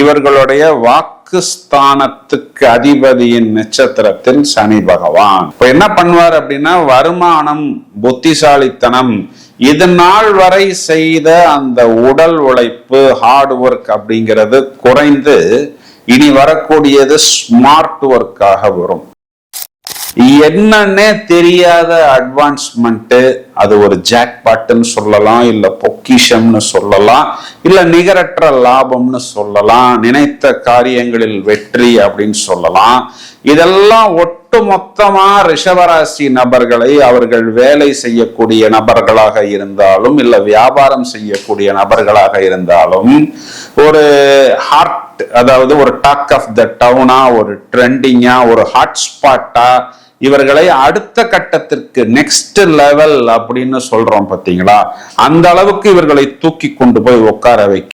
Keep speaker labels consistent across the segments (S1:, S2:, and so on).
S1: இவர்களுடைய வாக்குஸ்தானத்துக்கு அதிபதியின் நட்சத்திரத்தில் சனி பகவான். இப்ப என்ன பண்ணுவார் அப்படின்னா, வருமானம், புத்திசாலித்தனம், இது நாள் வரை செய்த அந்த உடல் உழைப்பு, ஹார்ட் ஒர்க் அப்படிங்கிறது குறைந்து இனி வரக்கூடியது ஸ்மார்ட் ஒர்க்காக வரும். என்னன்னே தெரியாத அட்வான்ஸ்மெண்ட், அது ஒரு ஜாக்பாட்னு சொல்லலாம், இல்ல பொக்கிஷம்னு சொல்லலாம், இல்ல நிகரற்ற லாபம்னு சொல்லலாம், நினைத்த காரியங்களில் வெற்றி அப்படின்னு சொல்லலாம். இதெல்லாம் ஒட்டு மொத்தமா ரிஷபராசி நபர்களை, அவர்கள் வேலை செய்யக்கூடிய நபர்களாக இருந்தாலும் இல்ல வியாபாரம் செய்யக்கூடிய நபர்களாக இருந்தாலும், ஒரு ஹார்ட், அதாவது ஒரு டாக் ஆஃப் த டவுனா, ஒரு ட்ரெண்டிங்கா, ஒரு ஹாட்ஸ்பாட்டா இவர்களை அடுத்த கட்டத்திற்கு நெக்ஸ்ட் லெவல் அப்படின்னு சொல்றோம் பாத்தீங்களா, அந்த அளவுக்கு இவர்களை தூக்கி கொண்டு போய் உட்கார வைக்க.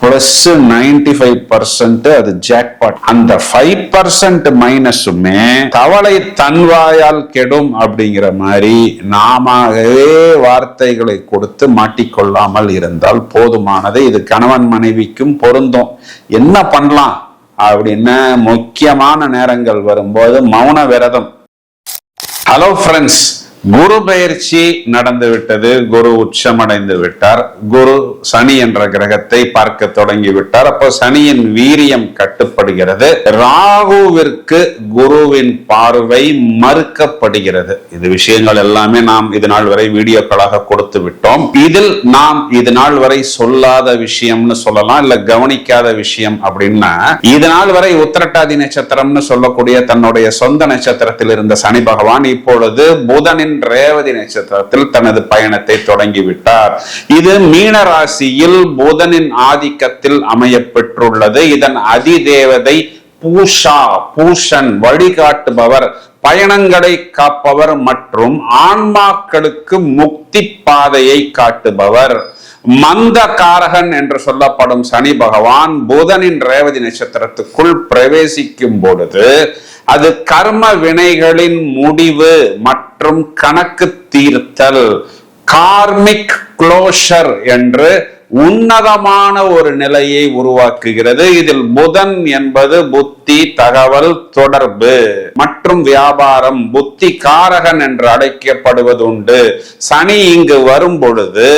S1: பிளஸ் 95% அது ஜாக்பாட். அந்த 5% மைனஸுமே தவளை தன்வாயால் கெடும் அப்படிங்கிற மாதிரி நாமவே வார்த்தைகளை கொடுத்து மாட்டிக்கொள்ளாமல் இருந்தால் போதுமானது. இது கணவன் மனைவிக்கும் பொருந்தும். என்ன பண்ணலாம் அப்படின்னு முக்கியமான நேரங்கள் வரும்போது மௌன விரதம். ஹலோ ஃப்ரெண்ட்ஸ், குரு பெயர்ச்சி நடந்து விட்டது. குரு உச்சமடைந்து விட்டார். குரு சனி என்ற கிரகத்தை பார்க்க தொடங்கி விட்டார். அப்போ சனியின் வீரியம் கட்டுப்படுகிறது. ராகுவிற்கு குருவின் பார்வை மறுக்கப்படுகிறது. இது விஷயங்கள் எல்லாமே நாம் இது நாள் வரை வீடியோக்களாக கொடுத்து விட்டோம். இதில் நாம் இது நாள் வரை சொல்லாத விஷயம்னு சொல்லலாம், இல்ல கவனிக்காத விஷயம் அப்படின்னா, இது நாள் வரை உத்திரட்டாதி நட்சத்திரம்னு சொல்லக்கூடிய தன்னுடைய சொந்த நட்சத்திரத்தில் இருந்த சனி பகவான் இப்பொழுது புதனின் ரேவதி நட்சத்திரத்தில் தனது பயணத்தை தொடங்கிவிட்டார். இது மீன ராசியில் புதனின் ஆதிக்கத்தில் அமைய பெற்றுள்ளது. இதன் அதிதேவதை பூஷா, பூஷன், வழிகாட்டுபவர், பயணங்களை காப்பவர் மற்றும் ஆன்மாக்களுக்கு முக்தி பாதையை காட்டுபவர். மந்த காரகன் என்று சொல்லப்படும் சனி பகவான் புதனின் ரேவதி நட்சத்திரத்துக்குள் பிரவேசிக்கும் பொழுது அது கர்ம வினைகளின் முடிவு மற்றும் கணக்கு தீர்த்தல், கார்மிக் க்ளோஷர் என்று உன்னதமான ஒரு நிலையை உருவாக்குகிறது. இதில் புதன் என்பது புத்தி, தகவல் தொடர்பு மற்றும் வியாபாரம், புத்தி காரகன் என்று அழைக்கப்படுவது உண்டு. சனி இங்கு வரும் பொழுது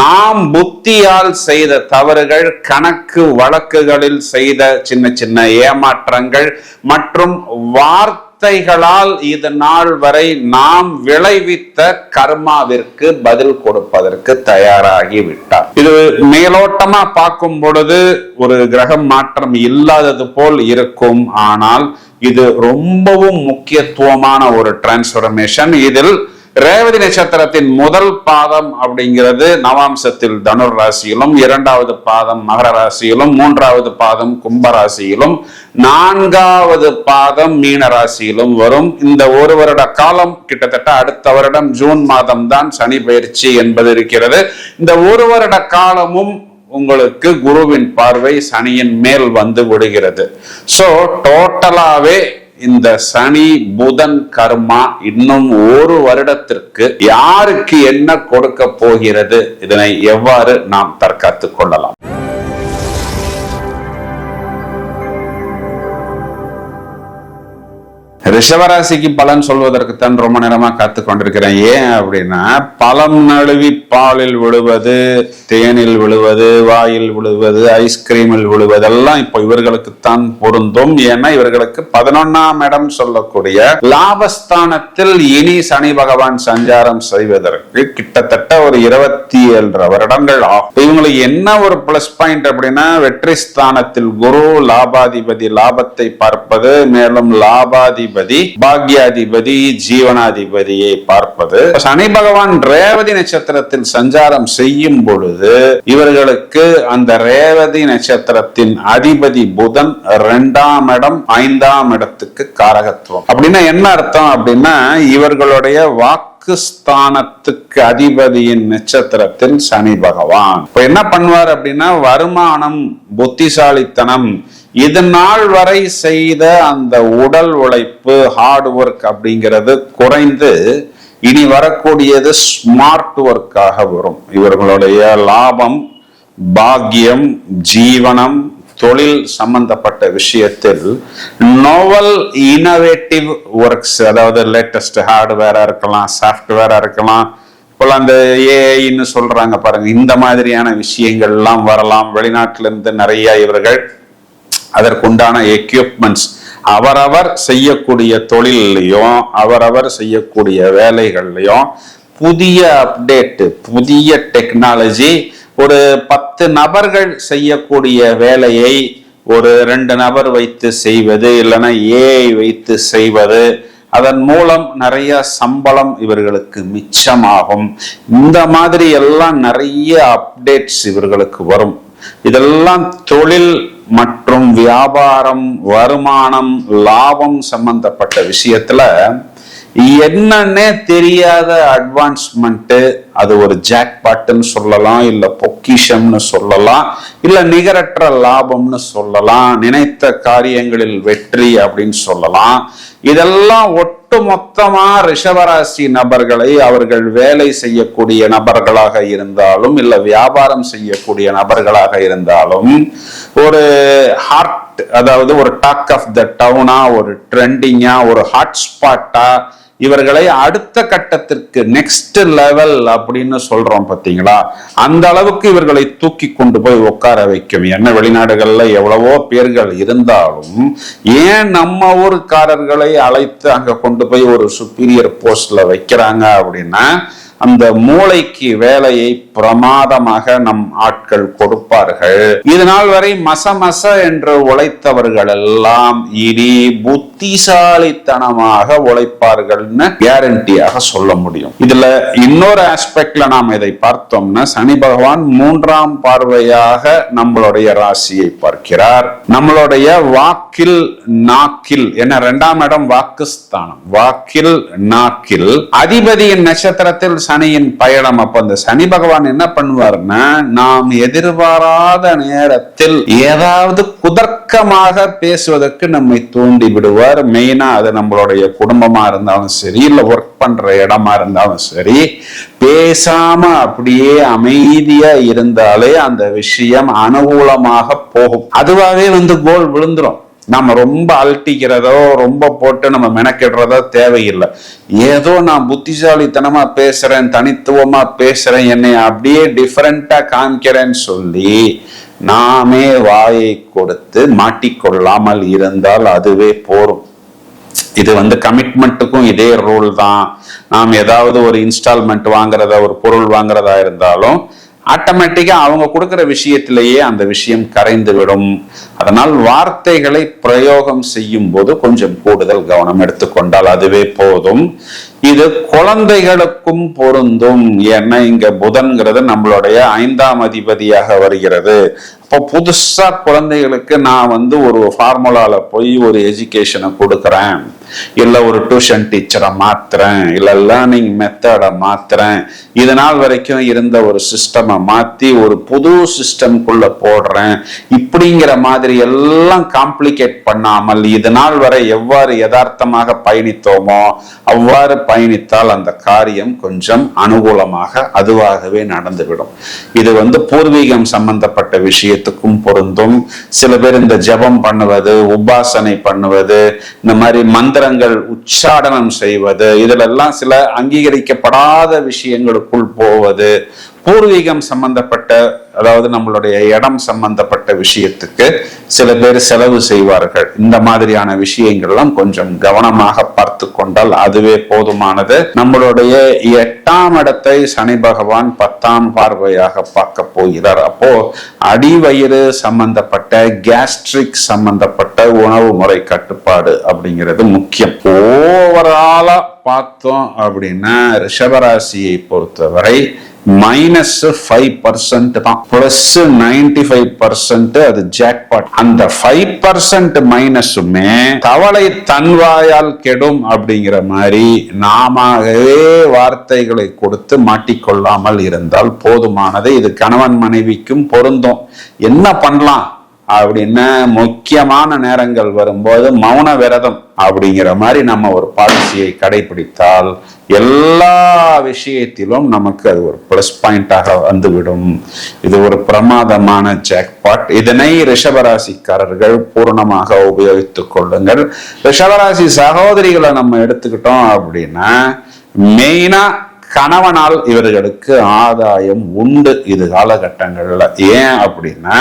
S1: நாம் புத்தியால் செய்த தவறுகள், கணக்கு வழக்குகளில் செய்த சின்ன சின்ன ஏமாற்றங்கள் மற்றும் வார்த்தைகளால் இது நாள் வரை நாம் விளைவித்த கர்மாவிற்கு பதில் கொடுப்பதற்கு தயாராகி விட்டார். இது மேலோட்டமா பார்க்கும் பொழுது ஒரு கிரகம் மாற்றம் இல்லாதது போல் இருக்கும். ஆனால் இது ரொம்பவும் முக்கியத்துவமான ஒரு டிரான்ஸ்பர்மேஷன். இதில் ரேவதி நட்சத்திரத்தின் முதல் பாதம் அப்படிங்கிறது நவாம்சத்தில் தனுர் ராசியிலும், இரண்டாவது பாதம் மகர ராசியிலும், மூன்றாவது பாதம் கும்ப ராசியிலும், நான்காவது பாதம் மீன ராசியிலும் வரும். இந்த ஒரு வருட காலம், கிட்டத்தட்ட அடுத்த வருடம் ஜூன் மாதம் தான் சனி பயிற்சி என்பது இருக்கிறது. இந்த ஒரு வருட காலமும் உங்களுக்கு குருவின் பார்வை சனியின் மேல் வந்து விடுகிறது. சோ டோட்டலாவே இந்த சனி புதன் கர்மா இன்னும் ஒரு வருடத்திற்கு யாருக்கு என்ன கொடுக்க போகிறது, இதனை எவ்வாறு நாம் தற்காத்துக் கொள்ளலாம்? ரிஷபராசிக்கு பலன் சொல்வதற்கு தான் ரொம்ப நேரமா காத்து கொண்டிருக்கிறேன். ஏன் அப்படின்னா, பழம் நழுவி பாலில் விழுவது, தேனில் விழுவது, வாயில் விழுவது, ஐஸ்கிரீமில் விழுவதெல்லாம் இப்போ இவர்களுக்குத்தான் பொருந்தும். ஏன்னா இவர்களுக்கு 11ஆம் இடம் சொல்லக்கூடிய லாபஸ்தானத்தில் இனி சனி பகவான் சஞ்சாரம் செய்வதற்கு கிட்டத்தட்ட ஒரு 27 வருடங்கள் ஆகும். இவங்களுக்கு என்ன ஒரு பிளஸ் பாயிண்ட் அப்படின்னா, வெற்றி ஸ்தானத்தில் குரு, லாபாதிபதி, லாபத்தை பார்ப்பது, மேலும் லாபாதிபதி, பாக்யாதிபதி, ஜீவனாதிபதியை பார்ப்பது. சனி பகவான் ரேவதி நட்சத்திரத்தில் சஞ்சாரம் செய்யும் பொழுது இவர்களுக்கு அந்த ரேவதி நட்சத்திரத்தின் அதிபதி புதன் 2ஆம் இடம், 5ஆம் இடத்துக்கு காரகத்துவம். அப்படின்னா என்ன அர்த்தம் அப்படின்னா, இவர்களுடைய வாக்குஸ்தானத்துக்கு அதிபதியின் நட்சத்திரத்தில் சனி பகவான். இப்ப என்ன பண்ணுவார் அப்படின்னா, வருமானம், புத்திசாலித்தனம், இது நாள் வரை செய்த அந்த உடல் உழைப்பு, ஹார்ட் ஒர்க் அப்படிங்கிறது குறைந்து இனி வரக்கூடியது ஸ்மார்ட் ஒர்க்காக வரும். இவர்களுடைய லாபம், பாக்கியம், ஜீவனம், தொழில் சம்பந்தப்பட்ட விஷயத்தில் நோவல் இனோவேட்டிவ் ஒர்க்ஸ், அதாவது லேட்டஸ்ட் ஹார்ட்வேரா இருக்கலாம், சாஃப்ட்வேரா இருக்கலாம், இப்போல்லாம் அந்த ஏஐன்னு சொல்றாங்க பாருங்க, இந்த மாதிரியான விஷயங்கள் எல்லாம் வரலாம். வெளிநாட்டில இருந்து நிறைய இவர்கள் அதற்குண்டான எக்யூப்மெண்ட்ஸ் அவரவர் செய்யக்கூடிய தொழிலையும் அவரவர் செய்யக்கூடிய வேலைகள்லையும் புதிய அப்டேட், புதிய டெக்னாலஜி, ஒரு 10 நபர்கள் செய்யக்கூடிய வேலையை ஒரு 2 நபர் வைத்து செய்வது, இல்லைன்னா ஏஐ வைத்து செய்வது, அதன் மூலம் நிறைய சம்பளம் இவர்களுக்கு மிச்சமாகும். இந்த மாதிரி எல்லாம் நிறைய அப்டேட்ஸ் இவர்களுக்கு வரும். இதெல்லாம் தொழில் மற்றும் வியாபாரம், வருமானம், லாபம் சம்பந்தப்பட்ட விஷயத்துல என்னன்னே தெரியாத அட்வான்ஸ்மெண்ட். அது ஒரு ஜாக்பாட்னு சொல்லலாம், இல்ல பொக்கிஷம்னு சொல்லலாம், இல்ல நிகரற்ற லாபம்னு சொல்லலாம், நினைத்த காரியங்களில் வெற்றி அப்படின்னு சொல்லலாம். இதெல்லாம் ஒட்டுமொத்தமா ரிஷபராசி நபர்களை, அவர்கள் வேலை செய்யக்கூடிய நபர்களாக இருந்தாலும் இல்ல வியாபாரம் செய்யக்கூடிய நபர்களாக இருந்தாலும், ஒரு ஹாட், அதாவது ஒரு டாக் ஆஃப் த டவுனா, ஒரு ட்ரெண்டிங்கா, ஒரு ஹாட்ஸ்பாட்டா இவர்களை அடுத்த கட்டத்திற்கு நெக்ஸ்ட் லெவல் அப்படின்னு சொல்றோம் பாத்தீங்களா, அந்த அளவுக்கு இவர்களை தூக்கி கொண்டு போய் உட்கார வைக்கும். என்ன வெளிநாடுகள்ல எவ்வளவோ பேர்கள் இருந்தாலும் ஏன் நம்ம ஊருக்காரர்களை அழைத்து அங்க கொண்டு போய் ஒரு சுப்பீரியர் போஸ்ட்ல வைக்கிறாங்க அப்படின்னா, அந்த மூளைக்கு வேலையை பிரமாதமாக நம் ஆட்கள் கொடுப்பார்கள். இது நாள் வரை மசமச என்று உழைத்தவர்கள் எல்லாம் இனி புத்திசாலித்தனமாக உழைப்பார்கள்னு கேரண்டியாக சொல்ல முடியும். இதுல இன்னொரு ஆஸ்பெக்ட்ல நாம் இதை பார்த்தோம்னா, சனி பகவான் 3ஆம் பார்வையாக நம்மளுடைய ராசியை பார்க்கிறார். நம்மளுடைய வாக்கில் நாக்கில், என்ன 2ஆம் இடம் வாக்குஸ்தானம், வாக்கில் நாக்கில் அதிபதியின் நட்சத்திரத்தில் சனியின் பயணம். அப்ப அந்த சனி பகவான் என்ன பண்ணுவார்னா, நாம் எதிர்பாராத நேரத்தில் ஏதாவது குதர்க்கமாக பேசுவதற்கு நம்மை தூண்டி விடுவார். மெயினா அது நம்மளுடைய குடும்பமா இருந்தாலும் சரி, இல்ல ஒர்க் பண்ற இடமா இருந்தாலும் சரி, பேசாம அப்படியே அமைதியா இருந்தாலே அந்த விஷயம் அனுகூலமாக போகும். அதுவாகவே கோல் விழுந்துரும். நம்ம ரொம்ப அழட்டிக்கிறதோ ரொம்ப போட்டு நம்ம மெனக்கிடுறதோ தேவையில்லை. ஏதோ நான் புத்திசாலித்தனமா பேசுறேன், தனித்துவமா பேசுறேன், என்னை அப்படியே டிஃபரெண்டா காமிக்கிறேன்னு சொல்லி நாமே வாயை கொடுத்து மாட்டிக்கொள்ளாமல் இருந்தால் அதுவே போரும். இது கமிட்மெண்ட்டுக்கும் இதே ரூல் தான். நாம் ஏதாவது ஒரு இன்ஸ்டால்மெண்ட் வாங்குறதா, ஒரு பொருள் வாங்குறதா இருந்தாலும் ஆட்டோமேட்டிக்கா அவங்க கொடுக்கிற விஷயத்திலேயே அந்த விஷயம் கரைந்து விடும். அதனால் வார்த்தைகளை பிரயோகம் செய்யும் போது கொஞ்சம் கூடுதல் கவனம் எடுத்துக்கொண்டால் அதுவே போதும். இது குழந்தைகளுக்கும் பொருந்தும். ஏன்னா இங்க புதன்கிறது நம்மளுடைய 5ஆம் அதிபதியாக வருகிறது. அப்போ புதுசா குழந்தைகளுக்கு நான் ஒரு ஃபார்முலால போய் ஒரு எஜுகேஷனை கொடுக்கறேன், இல்ல ஒரு டியூஷன் டீச்சரை மாத்துறேன், இல்ல லேர்னிங் மெத்தடை மாத்துறேன், இது நாள் வரைக்கும் இருந்த ஒரு சிஸ்டமை மாத்தி ஒரு புது சிஸ்டம்குள்ள போடுறேன், இப்படிங்கிற மாதிரி எல்லாம் காம்ப்ளிகேட் பண்ணாமல் இது நாள் வரை எவ்வாறு யதார்த்தமாக பயணித்தோமோ அவ்வாறு பயணித்தால் அந்த காரியம் கொஞ்சம் அனுகூலமாக அதுவாகவே நடந்துவிடும். இது பூர்வீகம் சம்பந்தப்பட்ட விஷயத்துக்கும் பொருந்தும். சில பேர் இந்த ஜபம் பண்ணுவது, உபாசனை பண்ணுவது, இந்த மாதிரி மந்திரங்கள் உச்சாடனம் செய்வது, இதுல எல்லாம் சில அங்கீகரிக்கப்படாத விஷயங்களுக்குள் போவது, பூர்வீகம் சம்பந்தப்பட்ட, அதாவது நம்மளுடைய இடம் சம்பந்தப்பட்ட விஷயத்துக்கு சில பேர் செலவு செய்வார்கள். இந்த மாதிரியான விஷயங்கள்லாம் கொஞ்சம் கவனமாக பார்த்து கொண்டால் அதுவே போதுமானது. நம்மளுடைய 8ஆம் இடத்தை சனி பகவான் 10ஆம் பார்வையாக பார்க்க போகிறார். அப்போ அடிவயிறு சம்பந்தப்பட்ட, கேஸ்ட்ரிக் சம்பந்தப்பட்ட உணவு முறை கட்டுப்பாடு அப்படிங்கிறது முக்கியம். ஓவராலா பார்த்தோம் அப்படின்னா ரிஷபராசியை பொறுத்தவரை -5% தான், +95% அது ஜாக்பாட். அந்த 5% மைனஸுமே தவளை தன்வாயால் கெடும் அப்படிங்கிற மாதிரி நாமவே வார்த்தைகளை கொடுத்து மாட்டிக்கொள்ளாமல் இருந்தால் போதுமானது. இது கணவன் மனைவிக்கும் பொருந்தும். என்ன பண்ணலாம் அப்படின்னு முக்கியமான நேரங்கள் வரும்போது மௌன விரதம் அப்படிங்கிற மாதிரி நம்ம ஒரு பாலிசியை கடைபிடித்தால் எல்லா விஷயத்திலும் நமக்கு அது ஒரு பிளஸ் பாயிண்டாக வந்துவிடும். இது ஒரு பிரமாதமான ஜாக்பாட். இதனை ரிஷபராசிக்காரர்கள் பூர்ணமாக உபயோகித்துக் கொள்ளுங்கள். ரிஷபராசி சகோதரிகளை நம்ம எடுத்துக்கிட்டோம் அப்படின்னா மெயினா கணவனால் இவர்களுக்கு ஆதாயம் உண்டு இது காலகட்டங்கள்ல. ஏன் அப்படின்னா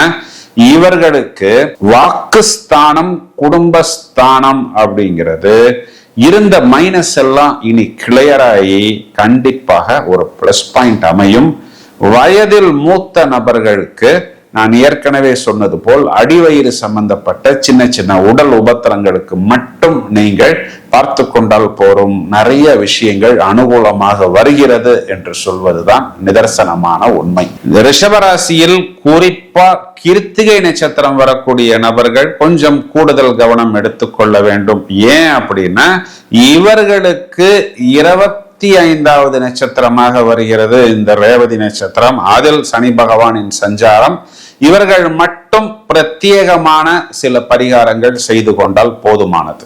S1: இவர்களுக்கு வாக்குஸ்தானம் குடும்பஸ்தானம் அப்படிங்கிறது இருந்த மைனஸ் எல்லாம் இனி கிளியர் ஆகி கண்டிப்பாக ஒரு பிளஸ் பாயிண்ட் அமையும். வயதில் மூத்த நபர்களுக்கு நான் ஏற்கனவே சொன்னது போல் அடிவயிறு சம்பந்தப்பட்ட சின்ன சின்ன உடல் உபத்திரங்களுக்கு மட்டும் நீங்கள் பார்த்து கொண்டால் போரும். நிறைய விஷயங்கள் அனுகூலமாக வருகிறது என்று சொல்வதுதான் நிதர்சனமான உண்மை. ரிஷபராசியில் குறிப்பா கிருத்திகை நட்சத்திரம் வரக்கூடிய நபர்கள் கொஞ்சம் கூடுதல் கவனம் எடுத்துக்கொள்ள வேண்டும். ஏன் அப்படின்னா இவர்களுக்கு 25வது நட்சத்திரமாக வருகிறது இந்த ரேவதி நட்சத்திரம். அதில் சனி பகவானின் சஞ்சாரம். இவர்கள் மட்டும் பிரத்யேகமான சில பரிகாரங்கள் செய்து கொண்டால் போதுமானது.